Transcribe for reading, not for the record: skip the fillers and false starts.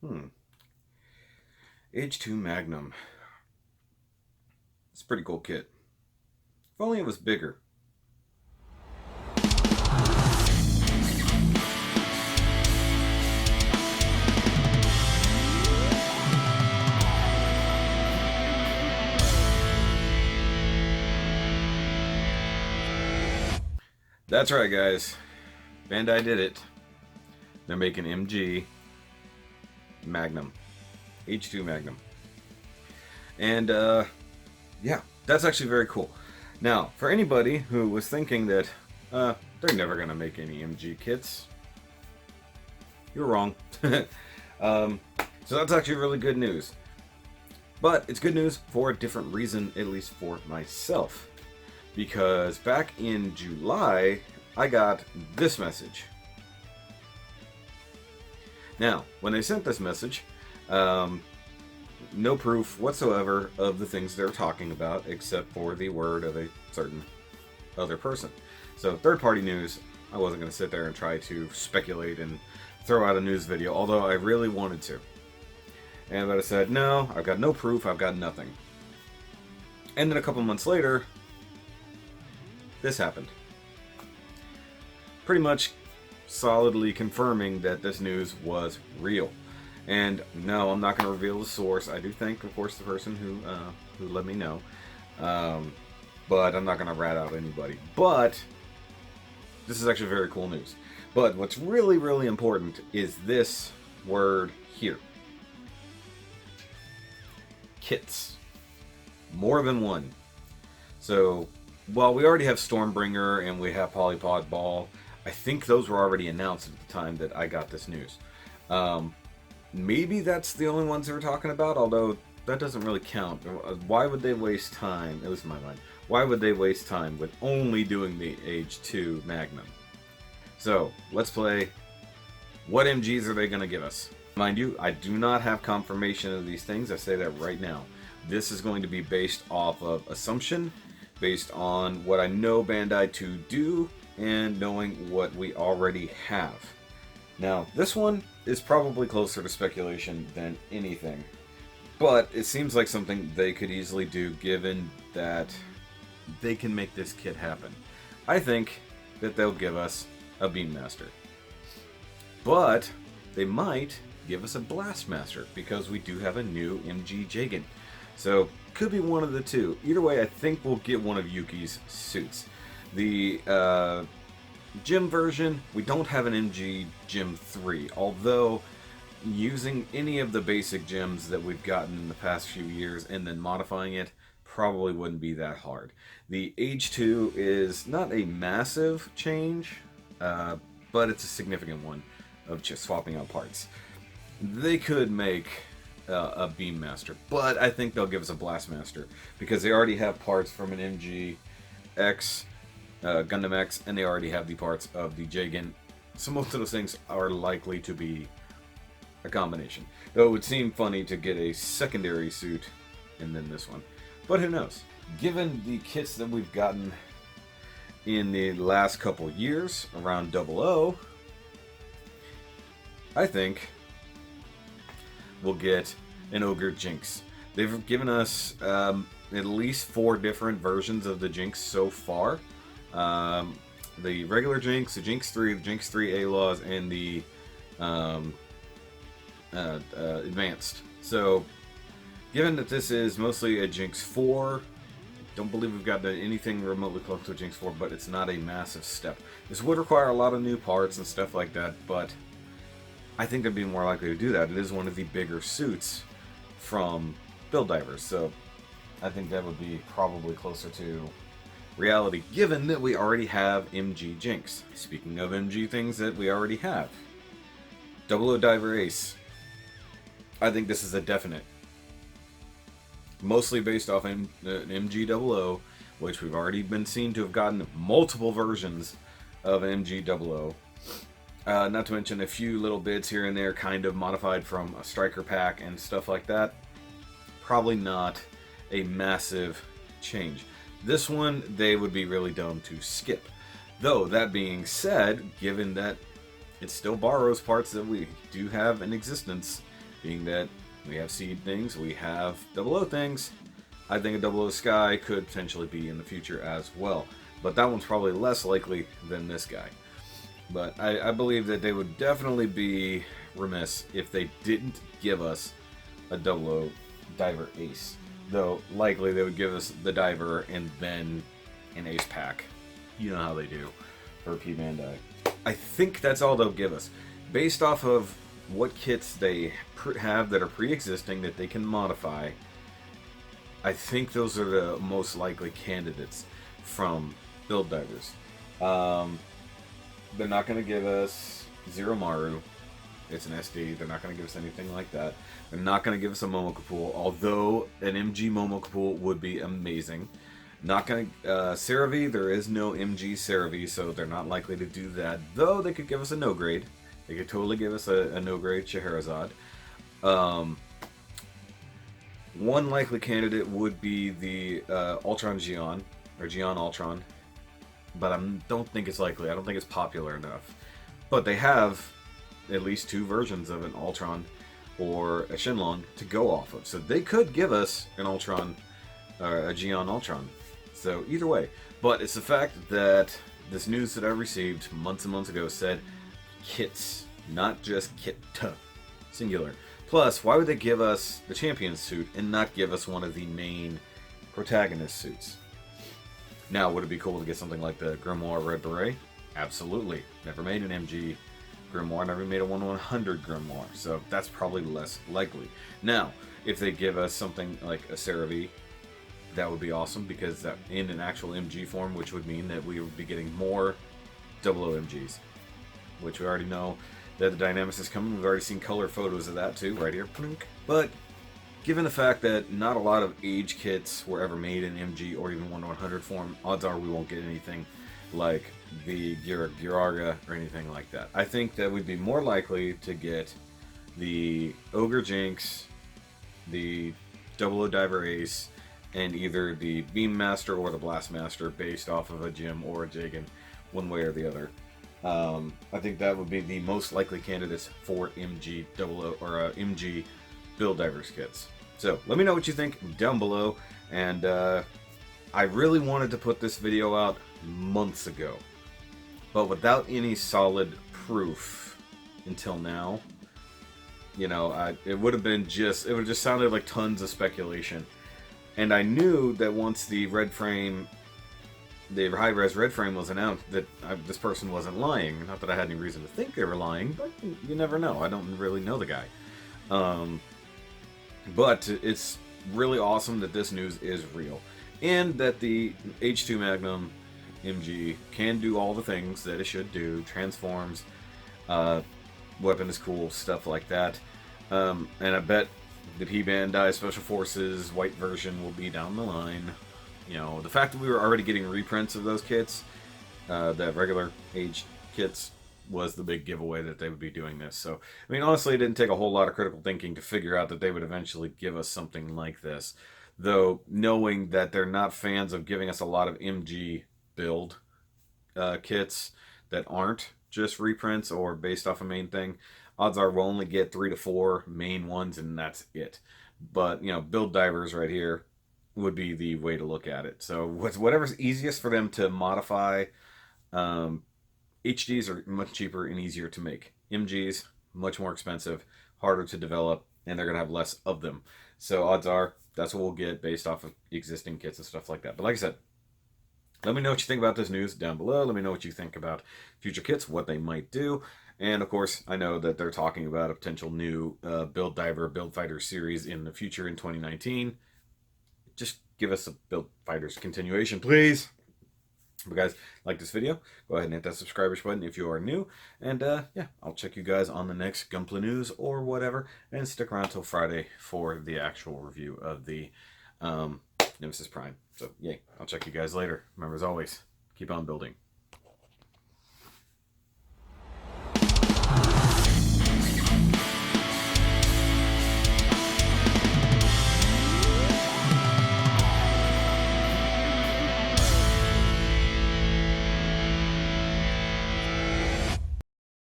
Hmm. Age 2 Magnum. It's a pretty cool kit. If only it was bigger. That's right, guys. Bandai did it. They're making MG Magnum. H2 Magnum. And, yeah, that's actually very cool. Now, for anybody who was thinking that, they're never going to make any MG kits, you're wrong. So that's actually really good news. But it's good news for a different reason, at least for myself. Because back in July, I got this message. Now, when they sent this message, no proof whatsoever of the things they're talking about, except for the word of a certain other person. So, third-party news, I wasn't going to sit there and try to speculate and throw out a news video, although I really wanted to. And but I said, no, I've got no proof, I've got nothing. And then a couple months later, this happened. Pretty much solidly confirming that this news was real. And no, I'm not going to reveal the source. I do thank, of course, the person who let me know. But I'm not going to rat out anybody. But this is actually very cool news. But what's really, really important is this word here. Kits. More than one. So, while we already have Stormbringer and we have Polypod Ball, I think those were already announced at the time that I got this news. Maybe that's the only ones they were talking about, although that doesn't really count. Why would they waste time, at least in my mind, why would they waste time with only doing the Age 2 Magnum? So, let's play. What MGs are they going to give us? Mind you, I do not have confirmation of these things. I say that right now. This is going to be based off of assumption, based on what I know Bandai to do, and knowing what we already have. Now, this one is probably closer to speculation than anything, but it seems like something they could easily do given that they can make this kit happen. I think that they'll give us a Beammaster, but they might give us a Blastmaster because we do have a new MG Jagen. So, could be one of the two. Either way, I think we'll get one of Yuki's suits. The gym version, we don't have an MG Gym 3, although using any of the basic gyms that we've gotten in the past few years and then modifying it probably wouldn't be that hard. The Age 2 is not a massive change, but it's a significant one of just swapping out parts. They could make a Beammaster, but I think they'll give us a Blastmaster because they already have parts from an MG X, Gundam X, and they already have the parts of the Jagen. So most of those things are likely to be a combination. Though it would seem funny to get a secondary suit and then this one. But who knows? Given the kits that we've gotten in the last couple years around 00, I think we'll get an Ogre Jinx. They've given us at least 4 different versions of the Jinx so far. The regular Jinx, the Jinx 3, the Jinx 3 A-Laws, and the Advanced. So, given that this is mostly a Jinx 4, don't believe we've got anything remotely close to a Jinx 4, but it's not a massive step. This would require a lot of new parts and stuff like that, but I think they'd be more likely to do that. It is one of the bigger suits from Build Divers, so I think that would be probably closer to reality, given that we already have MG Jinx. Speaking of MG things that we already have, 00 Diver Ace. I think this is a definite. Mostly based off MG 00, which we've already been seen to have gotten multiple versions of MG 00. Not to mention a few little bits here and there kind of modified from a striker pack and stuff like that. Probably not a massive change. This one, they would be really dumb to skip. Though, that being said, given that it still borrows parts that we do have in existence, being that we have seed things, we have double O things. I think a double O Sky could potentially be in the future as well. But that one's probably less likely than this guy. But I believe that they would definitely be remiss if they didn't give us a double O Diver Ace. Though likely they would give us the Diver and then an Ace pack. You know how they do for P Bandai. I think that's all they'll give us. Based off of what kits they have that are pre-existing that they can modify, I think those are the most likely candidates from Build Divers. They're not going to give us Zero Maru. It's an SD. They're not going to give us anything like that. They're not going to give us a Momoka Pool, although an MG Momoka Pool would be amazing. Not going to... Cerevi, there is no MG Cerevi, so they're not likely to do that. Though they could give us a no-grade. They could totally give us a no-grade Scheherazade. One likely candidate would be the Ultron Gion, or Gion Ultron. But I don't think it's likely. I don't think it's popular enough. But they have at least 2 versions of an Ultron or a Shenlong to go off of. So they could give us an Ultron, or a Gion Ultron. So either way. But it's the fact that this news that I received months and months ago said kits, not just kit, singular. Plus, why would they give us the champion suit and not give us one of the main protagonist suits? Now, would it be cool to get something like the Grimoire Red Beret? Absolutely. Never made an MG Grimoire, never made a 1/100 Grimoire, so that's probably less likely. Now, if they give us something like a Cerevi, that would be awesome, because that in an actual MG form, which would mean that we would be getting more double O MGs, which we already know that the Dynamis is coming. We've already seen color photos of that too, right here. But given the fact that not a lot of Age kits were ever made in MG or even 1/100 form, odds are we won't get anything like the Giraga or anything like that. I think that we'd be more likely to get the Ogre Jinx, the Double O Diver Ace, and either the Beam Master or the Blast Master based off of a Jim or a Jagan, one way or the other. I think that would be the most likely candidates for MG or MG Build Divers kits. So let me know what you think down below. And I really wanted to put this video out months ago, but without any solid proof until now. You know, it would have just sounded like tons of speculation. And I knew that once the red frame, the high-res red frame was announced, that this person wasn't lying. Not that I had any reason to think they were lying, but you never know. I don't really know the guy. But it's really awesome that this news is real. And that the H2 Magnum MG can do all the things that it should do. Transforms, weapon is cool, stuff like that. And I bet the P Bandai Special Forces white version will be down the line. You know, the fact that we were already getting reprints of those kits, the regular Age kits, was the big giveaway that they would be doing this. So, I mean, honestly, it didn't take a whole lot of critical thinking to figure out that they would eventually give us something like this. Though, knowing that they're not fans of giving us a lot of MG build kits that aren't just reprints or based off a main thing, odds are we'll only get 3 to 4 main ones, and that's it. But, you know, Build Divers right here would be the way to look at it. So whatever's easiest for them to modify. HDs are much cheaper and easier to make. MGs, much more expensive, harder to develop, and they're going to have less of them. So odds are that's what we'll get based off of existing kits and stuff like that. But like I said, let me know what you think about this news down below. Let me know what you think about future kits, what they might do. And of course, I know that they're talking about a potential new Build Diver, Build Fighter series in the future in 2019. Just give us a Build Fighters continuation, please. But guys, like this video, go ahead and hit that subscribe button if you are new. And yeah, I'll check you guys on the next Gunpla news or whatever. And stick around till Friday for the actual review of the Nemesis Prime. So, yay, I'll check you guys later. Remember, as always, keep on building.